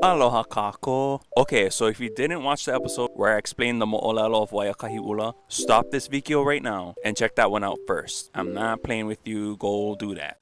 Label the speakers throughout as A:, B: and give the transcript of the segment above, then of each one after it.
A: Aloha kako. Okay, so if you didn't watch the episode where I explained the mo'olelo of Waiakahiʻula, stop this video right now and check that one out first. I'm not playing with you, go do that.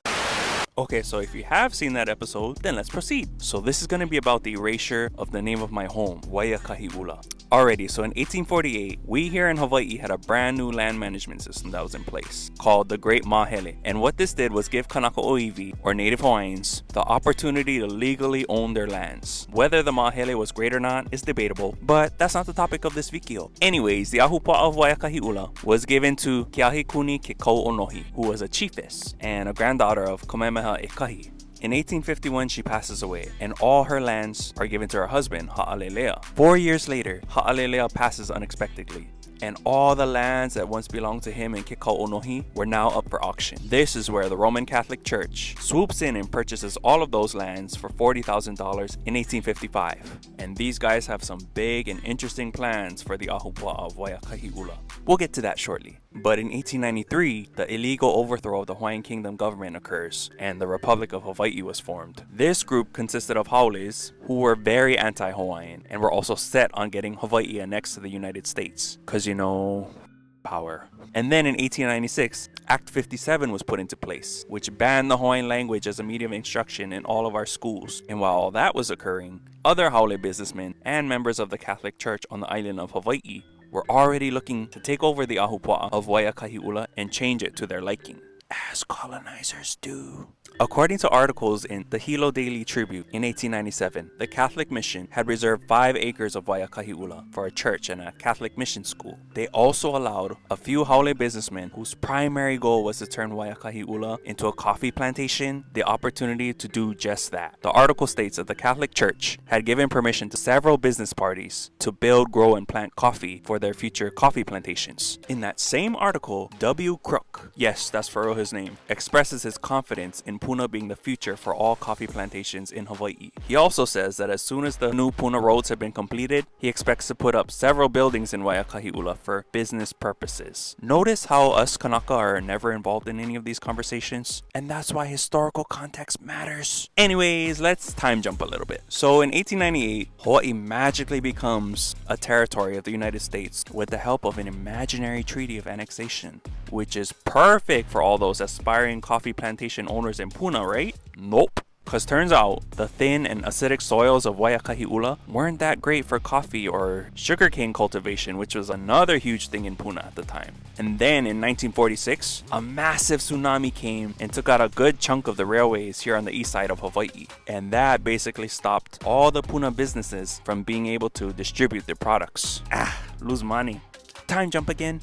A: Okay, so if you have seen that episode, then let's proceed. So this is going to be about the erasure of the name of my home, Waiakahiʻula. Alrighty, so in 1848, we here in Hawaii had a brand new land management system that was in place, called the Great Mahele. And what this did was give Kanaka Oiwi, or Native Hawaiians, the opportunity to legally own their lands. Whether the Mahele was great or not is debatable, but that's not the topic of this video. Anyways, the ahupua'a of Waiakahiʻula was given to Keahikuni Kekauonohi, who was a chiefess and a granddaughter of Kamehameha Ekahi. In 1851, she passes away, and all her lands are given to her husband, Ha'alelea. 4 years later, Ha'alelea passes unexpectedly, and all the lands that once belonged to him in Kekauonohi were now up for auction. This is where the Roman Catholic Church swoops in and purchases all of those lands for $40,000 in 1855. And these guys have some big and interesting plans for the ahupua'a of Waiakahiʻula. We'll get to that shortly. But in 1893, the illegal overthrow of the Hawaiian Kingdom government occurs, and the Republic of Hawaii was formed. This group consisted of haules who were very anti-Hawaiian and were also set on getting Hawaii annexed to the United States. Cause power. And then in 1896, Act 57 was put into place, which banned the Hawaiian language as a medium of instruction in all of our schools. And while all that was occurring, other haole businessmen and members of the Catholic Church on the island of Hawaii were already looking to take over the ahupua'a of Waiakahiʻula and change it to their liking, as colonizers do. According to articles in the Hilo Daily Tribute in 1897, the Catholic Mission had reserved 5 acres of Waiakahiʻula for a church and a Catholic mission school. They also allowed a few haole businessmen whose primary goal was to turn Waiakahiʻula into a coffee plantation the opportunity to do just that. The article states that the Catholic Church had given permission to several business parties to build, grow, and plant coffee for their future coffee plantations. In that same article, W. Crook, yes, that's for real his name, expresses his confidence in Puna being the future for all coffee plantations in Hawaii. He also says that as soon as the new Puna roads have been completed, he expects to put up several buildings in Waiakahiʻula for business purposes. Notice how us Kanaka are never involved in any of these conversations, and that's why historical context matters. Anyways, let's time jump a little bit. So in 1898, Hawaii magically becomes a territory of the United States with the help of an imaginary treaty of annexation, which is perfect for all those aspiring coffee plantation owners in Puna, right? Nope. Because turns out the thin and acidic soils of Waiakahiʻula weren't that great for coffee or sugarcane cultivation, which was another huge thing in Puna at the time. And then in 1946, a massive tsunami came and took out a good chunk of the railways here on the east side of Hawaii. And that basically stopped all the Puna businesses from being able to distribute their products. Lose money. Time jump again.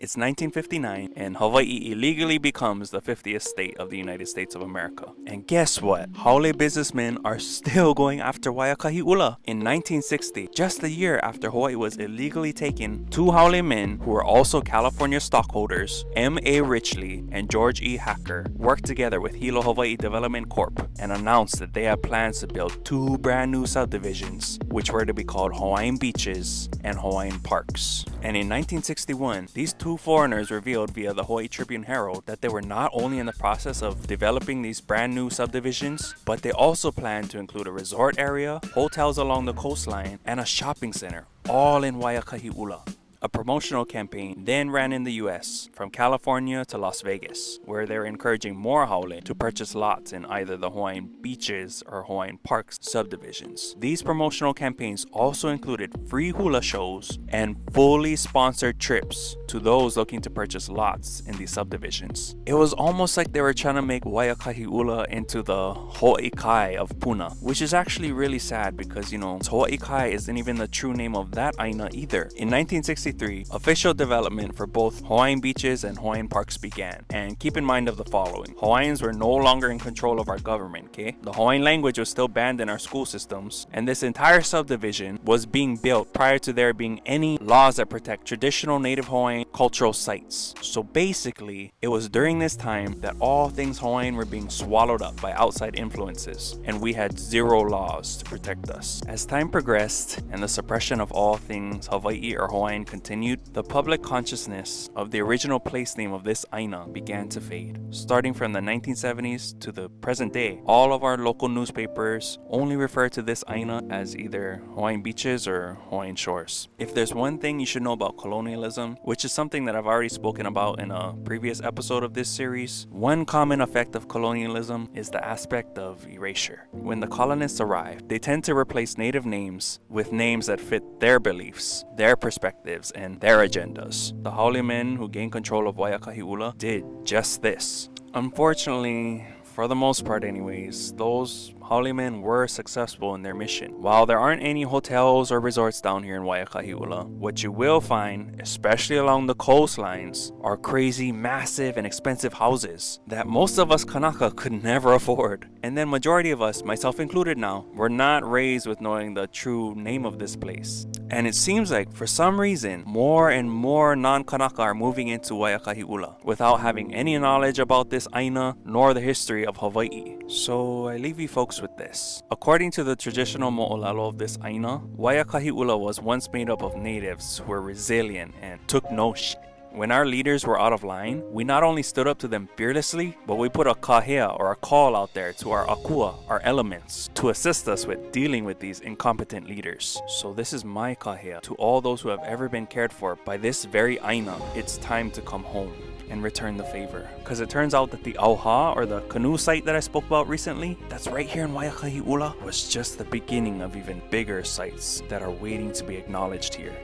A: It's 1959, and Hawaii illegally becomes the 50th state of the United States of America. And guess what? Haole businessmen are still going after Waiakahiʻula. In 1960, just a year after Hawaii was illegally taken, 2 haole men who were also California stockholders, M.A. Richley and George E. Hacker, worked together with Hilo Hawaii Development Corp. and announced that they had plans to build 2 brand new subdivisions, which were to be called Hawaiian Beaches and Hawaiian Parks. And in 1961, these 2 foreigners revealed via the Hawaii Tribune Herald that they were not only in the process of developing these brand new subdivisions, but they also planned to include a resort area, hotels along the coastline, and a shopping center, all in Waiakahiʻula. A promotional campaign then ran in the US from California to Las Vegas, where they were encouraging more haole to purchase lots in either the Hawaiian Beaches or Hawaiian Parks subdivisions. These promotional campaigns also included free hula shows and fully sponsored trips to those looking to purchase lots in these subdivisions. It was almost like they were trying to make Waiakahiʻula into the Hoʻikai of Puna, which is actually really sad because, Hoʻikai isn't even the true name of that aina either. In 1963, official development for both Hawaiian Beaches and Hawaiian Parks began. And keep in mind of the following. Hawaiians were no longer in control of our government, okay? The Hawaiian language was still banned in our school systems, and this entire subdivision was being built prior to there being any laws that protect traditional Native Hawaiian cultural sites. So basically, it was during this time that all things Hawaiian were being swallowed up by outside influences, and we had 0 laws to protect us. As time progressed and the suppression of all things Hawaii or Hawaiian continued continued, the public consciousness of the original place name of this aina began to fade. Starting from the 1970s to the present day, all of our local newspapers only refer to this aina as either Hawaiian Beaches or Hawaiian Shores. If there's one thing you should know about colonialism, which is something that I've already spoken about in a previous episode of this series, one common effect of colonialism is the aspect of erasure. When the colonists arrive, they tend to replace native names with names that fit their beliefs, their perspectives, and their agendas. The haole men who gained control of Waiakahiʻula did just this. Unfortunately, for the most part anyways, those haole men were successful in their mission. While there aren't any hotels or resorts down here in Waiakahiʻula, what you will find, especially along the coastlines, are crazy, massive, and expensive houses that most of us Kanaka could never afford. And then majority of us, myself included now, were not raised with knowing the true name of this place. And it seems like, for some reason, more and more non-Kanaka are moving into Waiakahiʻula without having any knowledge about this aina nor the history of Hawaii. So I leave you folks with this. According to the traditional mo'olelo of this aina, Waiakahiʻula was once made up of natives who were resilient and took no shit. When our leaders were out of line, we not only stood up to them fearlessly, but we put a kahea or a call out there to our akua, our elements, to assist us with dealing with these incompetent leaders. So this is my kahea to all those who have ever been cared for by this very aina. It's time to come home and return the favor. Because it turns out that the auha, or the canoe site that I spoke about recently, that's right here in Waiakahiʻula, was just the beginning of even bigger sites that are waiting to be acknowledged here.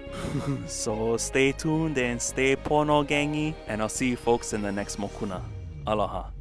A: So stay tuned and stay pono, gangi, and I'll see you folks in the next Mokuna. Aloha.